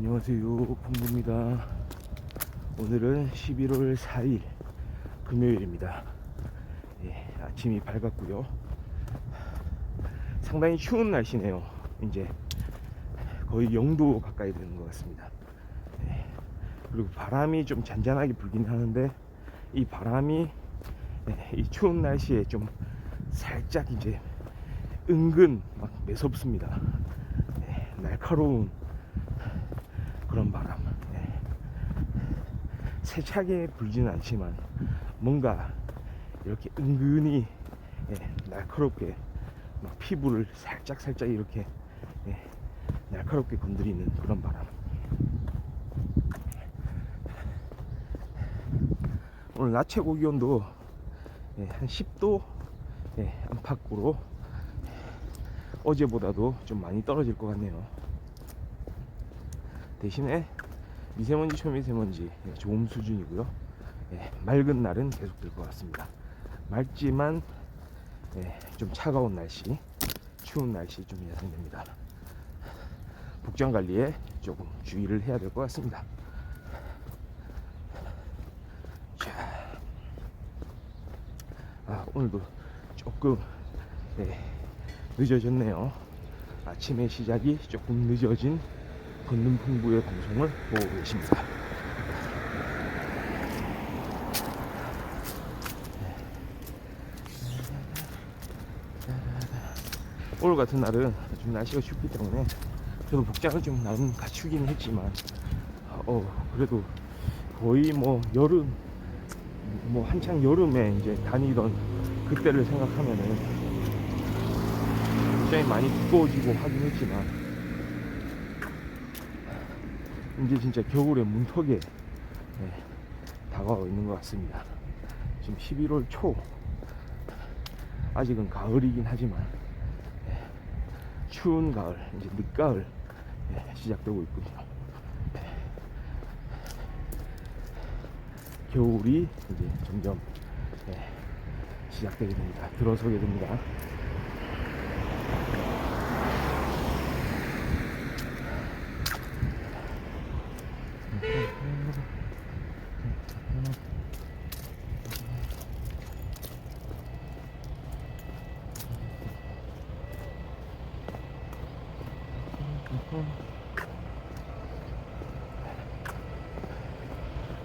안녕하세요, 펑구입니다. 오늘은 11월 4일 금요일입니다. 아침이 밝았고요. 상당히 추운 날씨네요. 이제 거의 0도 가까이 되는 것 같습니다. 그리고 바람이 좀 잔잔하게 불긴 하는데 이 바람이 이 추운 날씨에 좀 살짝 이제 은근 막 매섭습니다. 날카로운 그런 바람. 세차게 불지는 않지만 뭔가 이렇게 은근히 날카롭게 막 피부를 살짝 이렇게 날카롭게 건드리는 그런 바람. 오늘 낮 최고 기온도 한 10도 안팎으로 어제보다도 좀 많이 떨어질 것 같네요. 대신에 미세먼지, 초미세먼지 좋음 수준이고요. 맑은 날은 계속될 것 같습니다. 맑지만 좀 차가운 날씨, 추운 날씨 좀 예상됩니다. 복장 관리에 조금 주의를 해야 될 것 같습니다. 오늘도 조금 늦어졌네요. 아침의 시작이 조금 늦어진 걷는 풍부의 방송을 보고 계십니다. 오늘 같은 날은 좀 날씨가 춥기 때문에 저도 복장을 좀 나름 갖추긴 했지만 그래도 거의 뭐 여름, 뭐 한창 여름에 이제 다니던 그때를 생각하면은 굉장히 많이 두꺼워지고 하긴 했지만 이제 진짜 겨울의 문턱에 다가와 있는 것 같습니다. 지금 11월 초, 아직은 가을이긴 하지만 추운 가을, 이제 늦가을 시작되고 있군요. 겨울이 이제 점점 시작되게 됩니다. 들어서게 됩니다.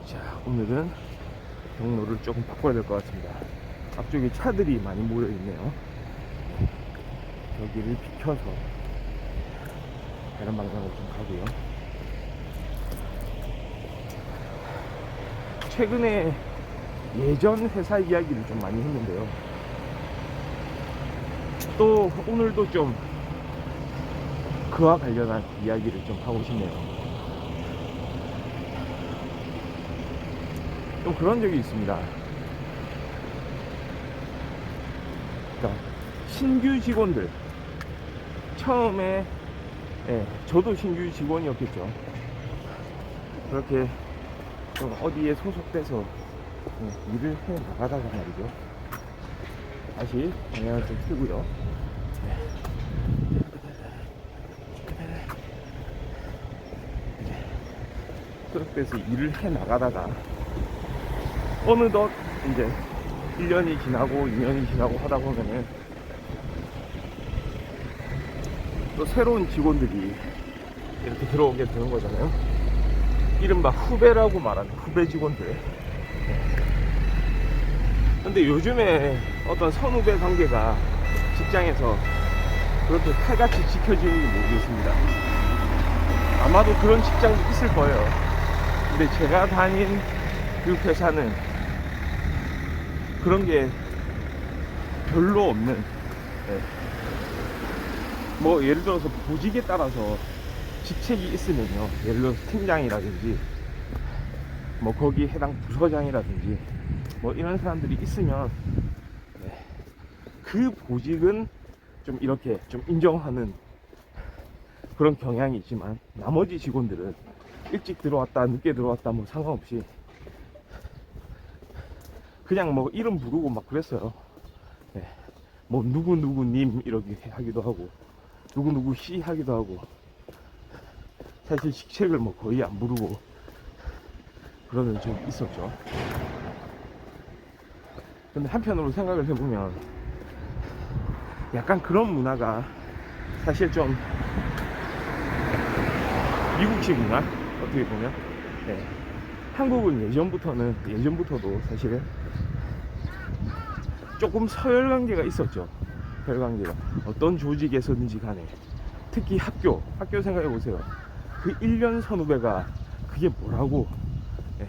자, 오늘은 경로를 조금 바꿔야 될 것 같습니다. 앞쪽에 차들이 많이 모여 있네요. 여기를 비켜서 다른 방향으로 좀 가고요. 최근에 예전 회사 이야기를 좀 많이 했는데요. 또 오늘도 좀 그와 관련한 이야기를 좀 하고 싶네요. 좀 그런 적이 있습니다. 그러니까 신규 직원들, 처음에 저도 신규 직원이었겠죠. 그렇게 좀 어디에 소속돼서 일을 해 나가다가 말이죠. 다시 방향을 좀 틀고요. 소속돼서 일을 해 나가다가 어느덧 이제 1년이 지나고 2년이 지나고 하다 보면은 또 새로운 직원들이 이렇게 들어오게 되는 거잖아요. 이른바 후배라고 말하는 후배 직원들. 근데 요즘에 어떤 선후배 관계가 직장에서 그렇게 칼같이 지켜지는지 모르겠습니다. 아마도 그런 직장도 있을 거예요. 근데 제가 다닌 그 회사는 그런 게 별로 없는, 뭐 예를 들어서 보직에 따라서 직책이 있으면요, 예를 들어서 팀장이라든지 뭐 거기 해당 부서장이라든지 뭐 이런 사람들이 있으면 그 보직은 좀 이렇게 좀 인정하는 그런 경향이 있지만, 나머지 직원들은 일찍 들어왔다 늦게 들어왔다 뭐 상관없이 그냥 뭐 이름 부르고 막 그랬어요. 뭐 누구누구님 이렇게 하기도 하고 누구누구 씨 하기도 하고 사실 직책을 뭐 거의 안 부르고 그러는 좀 있었죠. 근데 한편으로 생각을 해보면 약간 그런 문화가 사실 좀 미국식 문화, 어떻게 보면. 네. 한국은 예전부터도 사실은 조금 서열 관계가 있었죠. 서열 관계가 어떤 조직에서든지 간에, 특히 학교 생각해 보세요. 그 1년 선후배가 그게 뭐라고, 예,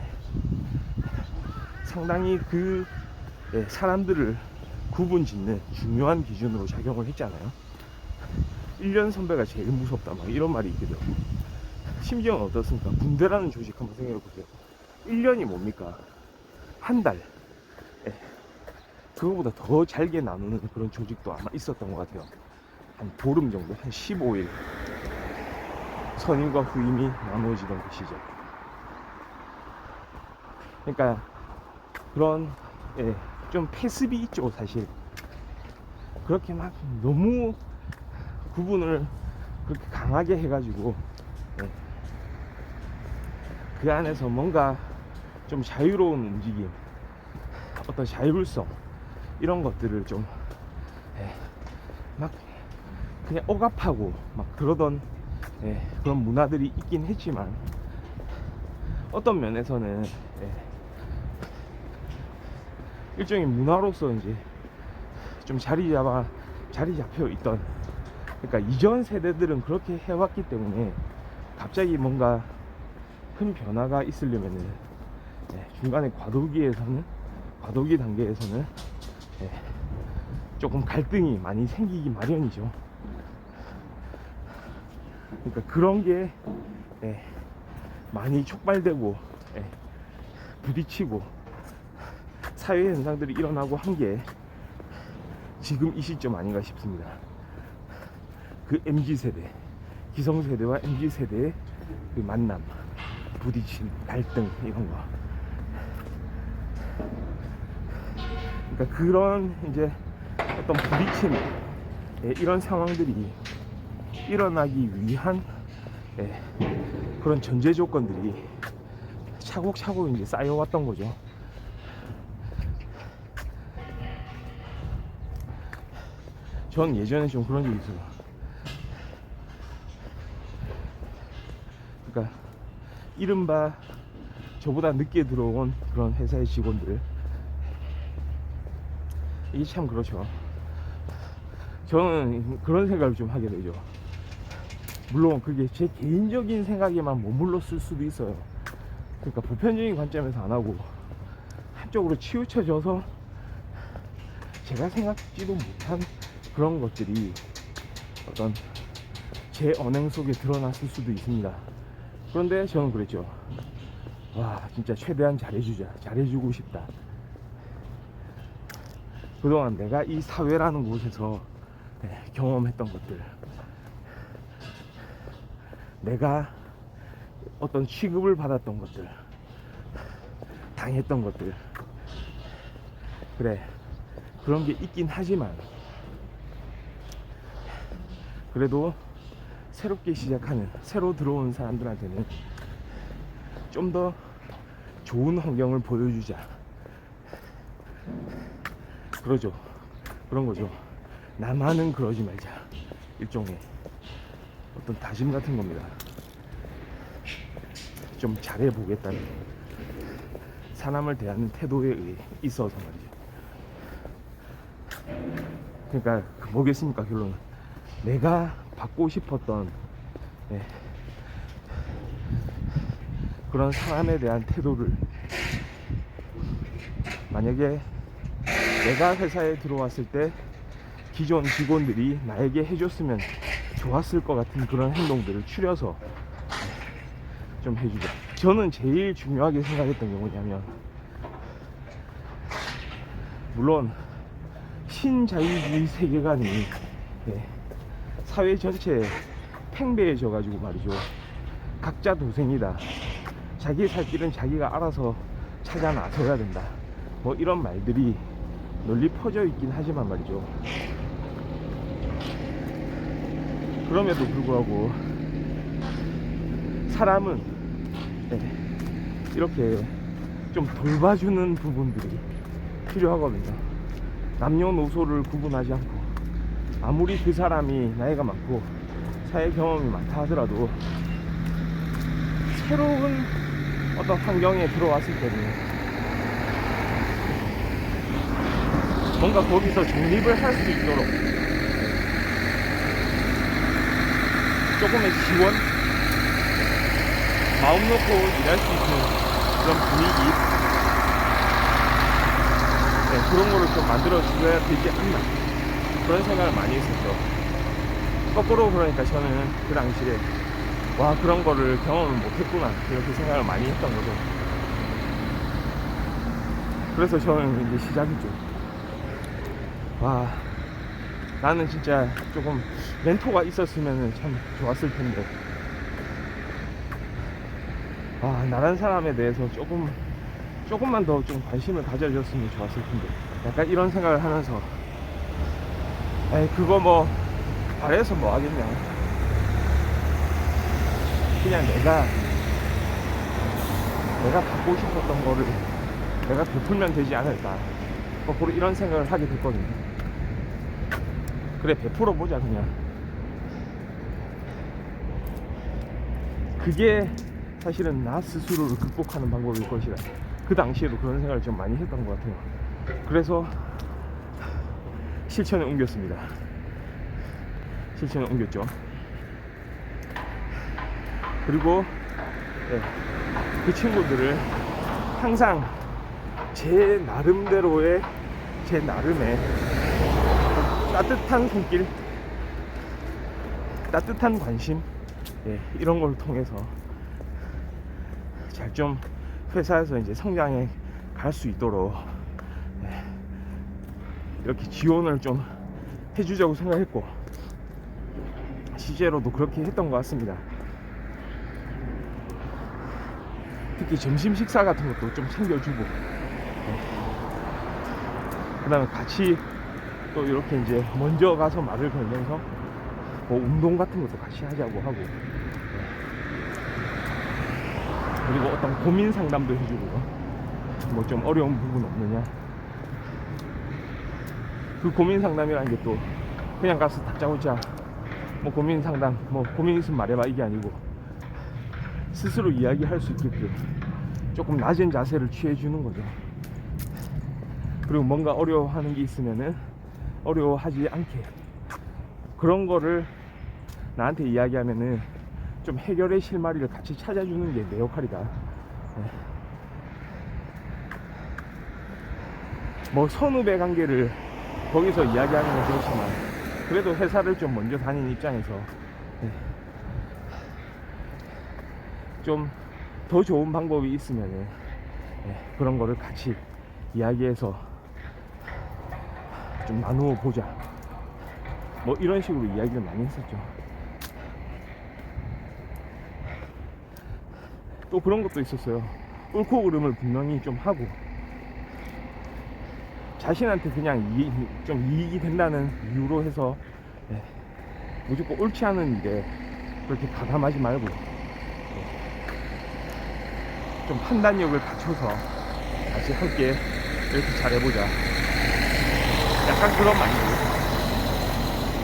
상당히 그, 예, 사람들을 구분 짓는 중요한 기준으로 작용을 했잖아요. 1년 선배가 제일 무섭다 막 이런 말이 있거든요. 심지어는 어떻습니까? 군대라는 조직 한번 생각해 보세요. 1년이 뭡니까? 한 달. 예. 그거보다 더 잘게 나누는 그런 조직도 아마 있었던 것 같아요. 한 보름 정도, 한 15일 선임과 후임이 나누어지던 그 시절. 그러니까 그런, 예, 좀 패습이 있죠 사실. 그렇게 막 너무 구분을 그렇게 강하게 해가지고, 예, 그 안에서 뭔가 좀 자유로운 움직임, 어떤 자율성, 이런 것들을 좀, 예, 막 그냥 억압하고 막 그러던, 예, 그런 문화들이 있긴 했지만, 어떤 면에서는, 예, 일종의 문화로서 이제 좀 자리 잡혀 있던, 그러니까 이전 세대들은 그렇게 해왔기 때문에 갑자기 뭔가 큰 변화가 있으려면은, 예, 중간에 과도기 단계에서는, 예, 조금 갈등이 많이 생기기 마련이죠. 그러니까 그런 게, 예, 많이 촉발되고, 예, 부딪히고 사회 현상들이 일어나고 한 게 지금 이 시점 아닌가 싶습니다. 그 MZ세대, 기성세대와 MZ세대의 그 만남, 부딪힘, 갈등, 이런 거. 그러니까 그런 이제 어떤 부딪힘, 예, 이런 상황들이 일어나기 위한, 예, 그런 전제 조건들이 차곡차곡 이제 쌓여왔던 거죠. 전 예전에 좀 그런 적이 있어요. 그러니까 이른바 저보다 늦게 들어온 그런 회사의 직원들, 이게 참 그렇죠. 저는 그런 생각을 좀 하게 되죠. 물론 그게 제 개인적인 생각에만 머물렀을 수도 있어요. 그러니까 보편적인 관점에서 안 하고 한쪽으로 치우쳐져서 제가 생각지도 못한 그런 것들이 어떤 제 언행 속에 드러났을 수도 있습니다. 그런데 저는 그랬죠. 와, 진짜 최대한 잘해주고 싶다. 그동안 내가 이 사회라는 곳에서, 네, 경험했던 것들, 내가 어떤 취급을 받았던 것들, 당했던 것들, 그래, 그런 게 있긴 하지만 그래도 새롭게 시작하는, 새로 들어온 사람들한테는 좀 더 좋은 환경을 보여주자. 그러죠. 그런 거죠. 나만은 그러지 말자. 일종의 어떤 다짐 같은 겁니다. 좀 잘해보겠다는, 사람을 대하는 태도에 있어서 말이죠. 그러니까 뭐겠습니까, 결론은. 내가 받고 싶었던, 예, 그런 사람에 대한 태도를 만약에 내가 회사에 들어왔을 때 기존 직원들이 나에게 해줬으면 좋았을 것 같은 그런 행동들을 추려서 좀 해주자. 저는 제일 중요하게 생각했던 게 뭐냐면, 물론 신자유주의 세계관이, 예, 사회 전체에 팽배해져 가지고 말이죠. 각자 도생이다. 자기 살 길은 자기가 알아서 찾아 나서야 된다. 뭐 이런 말들이 널리 퍼져 있긴 하지만 말이죠. 그럼에도 불구하고 사람은 이렇게 좀 돌봐주는 부분들이 필요하거든요. 남녀노소를 구분하지 않고, 아무리 그 사람이 나이가 많고 사회 경험이 많다 하더라도 새로운 어떤 환경에 들어왔을 때는 뭔가 거기서 정립을 할 수 있도록 조금의 지원, 마음 놓고 일할 수 있는 그런 분위기, 그런 거를 좀 만들어 주어야 되지 않나, 그런 생각을 많이 했었죠. 거꾸로 그러니까 저는 그 당시에 와, 그런 거를 경험을 못했구나, 이렇게 생각을 많이 했던 거죠. 그래서 저는 이제 시작했죠. 와, 나는 진짜 조금 멘토가 있었으면 참 좋았을 텐데, 아, 나란 사람에 대해서 조금만 더 좀 관심을 가져줬으면 좋았을 텐데, 약간 이런 생각을 하면서, 에이, 그거 뭐 바래서 뭐 하겠냐, 그냥 내가 받고 싶었던 거를 내가 베풀면 되지 않을까, 거꾸로 이런 생각을 하게 됐거든요. 그래, 베풀어 보자. 그냥 그게 사실은 나 스스로를 극복하는 방법일 것이다. 그 당시에도 그런 생각을 좀 많이 했던 것 같아요. 그래서 실천에 옮겼습니다. 실천에 옮겼죠. 그리고 그 친구들을 항상 제 나름의 따뜻한 손길, 따뜻한 관심, 이런 걸 통해서 잘 좀 회사에서 이제 성장해 갈 수 있도록 이렇게 지원을 좀 해주자고 생각했고, 실제로도 그렇게 했던 것 같습니다. 특히 점심 식사 같은 것도 좀 챙겨주고, 그 다음에 같이 또 이렇게 이제 먼저 가서 말을 걸면서 뭐 운동 같은 것도 같이 하자고 하고, 그리고 어떤 고민 상담도 해주고, 뭐 좀 어려운 부분 없느냐, 그 고민 상담이라는 게 또 그냥 가서 다짜고짜 뭐 고민 상담, 뭐 고민 있으면 말해봐, 이게 아니고 스스로 이야기할 수 있게끔 조금 낮은 자세를 취해주는 거죠. 그리고 뭔가 어려워하는 게 있으면은 어려워하지 않게, 그런 거를 나한테 이야기하면은 좀 해결의 실마리를 같이 찾아주는 게 내 역할이다. 뭐 선후배 관계를 거기서 이야기하는 건 그렇지만, 그래도 회사를 좀 먼저 다니는 입장에서 좀 더 좋은 방법이 있으면은 그런 거를 같이 이야기해서 좀 나누어 보자, 뭐 이런 식으로 이야기를 많이 했었죠. 또 그런 것도 있었어요. 옳고 그름을 분명히 좀 하고, 자신한테 그냥 좀 이익이 된다는 이유로 해서 무조건 옳지 않은 일에 그렇게 가담하지 말고, 좀 판단력을 갖춰서 같이 함께 이렇게 잘해보자, 약간 그런 마인드.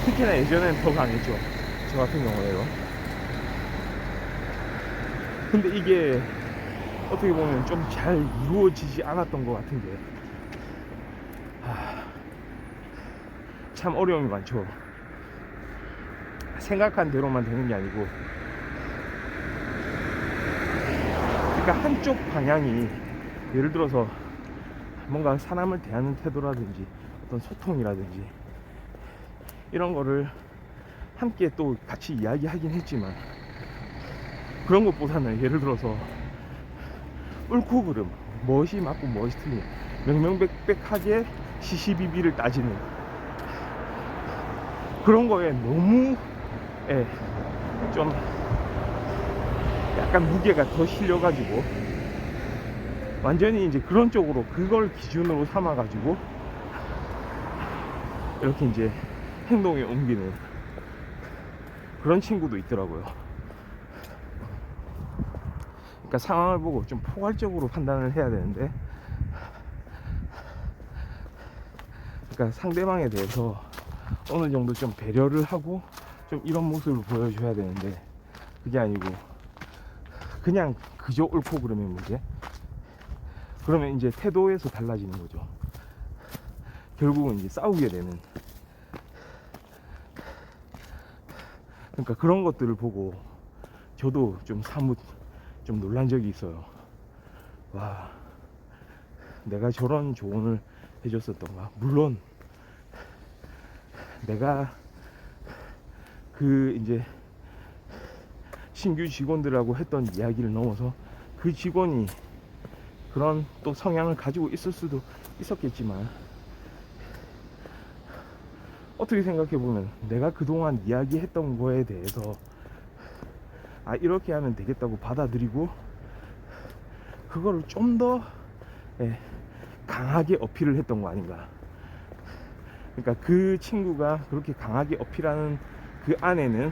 특히나 예전엔 더 강했죠, 저 같은 경우에요. 근데 이게 어떻게 보면 좀 잘 이루어지지 않았던 것 같은 게, 참 어려움이 많죠. 생각한 대로만 되는 게 아니고, 그러니까 한쪽 방향이, 예를 들어서 뭔가 사람을 대하는 태도라든지 어떤 소통이라든지 이런 거를 함께 또 같이 이야기하긴 했지만, 그런 것보다는 예를 들어서 옳고 그름, 무엇이 맞고 무엇이 틀린, 명명백백하게 시시비비를 따지는 그런 거에 너무 좀 약간 무게가 더 실려가지고, 완전히 이제 그런 쪽으로 그걸 기준으로 삼아가지고 이렇게 이제 행동에 옮기는 그런 친구도 있더라고요. 그러니까 상황을 보고 좀 포괄적으로 판단을 해야 되는데, 그러니까 상대방에 대해서 어느 정도 좀 배려를 하고 좀 이런 모습을 보여줘야 되는데, 그게 아니고 그냥 그저 옳고 그러면 문제. 그러면 이제 태도에서 달라지는 거죠. 결국은 이제 싸우게 되는. 그러니까 그런 것들을 보고 저도 좀 사뭇 좀 놀란 적이 있어요. 와, 내가 저런 조언을 해줬었던가. 물론 내가 그 이제 신규 직원들하고 했던 이야기를 넘어서 그 직원이 그런 또 성향을 가지고 있을 수도 있었겠지만, 어떻게 생각해 보면 내가 그동안 이야기했던 거에 대해서 아, 이렇게 하면 되겠다고 받아들이고 그거를 좀 더 강하게 어필을 했던 거 아닌가. 그러니까 그 친구가 그렇게 강하게 어필하는 그 안에는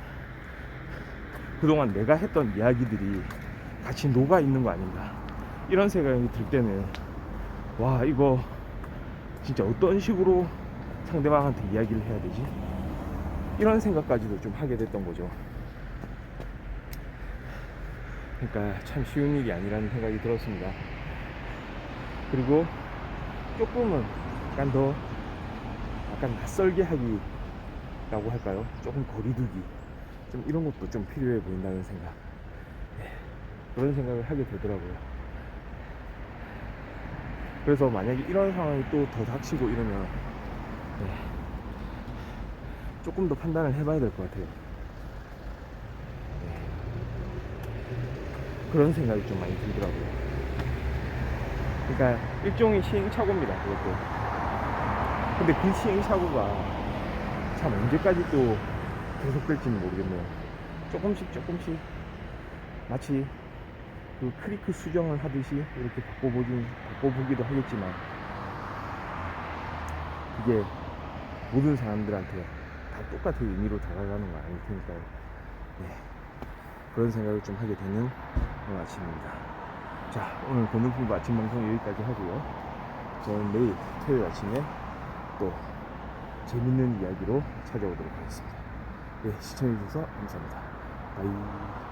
그동안 내가 했던 이야기들이 같이 녹아 있는 거 아닌가, 이런 생각이 들 때는 와, 이거 진짜 어떤 식으로 상대방한테 이야기를 해야 되지, 이런 생각까지도 좀 하게 됐던 거죠. 그러니까 참 쉬운 일이 아니라는 생각이 들었습니다. 그리고 조금은 약간 낯설게 하기라고 할까요? 조금 거리두기, 좀 이런 것도 좀 필요해 보인다는 생각, 그런 생각을 하게 되더라고요. 그래서 만약에 이런 상황이 또 더 닥치고 이러면 조금 더 판단을 해봐야 될 것 같아요. 그런 생각이 좀 많이 들더라고요. 그러니까 일종의 시행착오입니다, 그것도. 근데 그 시행착오가 참 언제까지 또 계속될지는 모르겠네요. 조금씩 마치 그 크리크 수정을 하듯이 이렇게 바꿔보기도 하겠지만, 이게 모든 사람들한테 다 똑같은 의미로 다가가는 건 아닐 테니까요. 그런 생각을 좀 하게 되는 오늘 아침입니다. 자, 오늘 권능풍부 아침 방송 여기까지 하고요. 저는 내일 토요일 아침에 또 재밌는 이야기로 찾아오도록 하겠습니다. 시청해주셔서 감사합니다. 바이.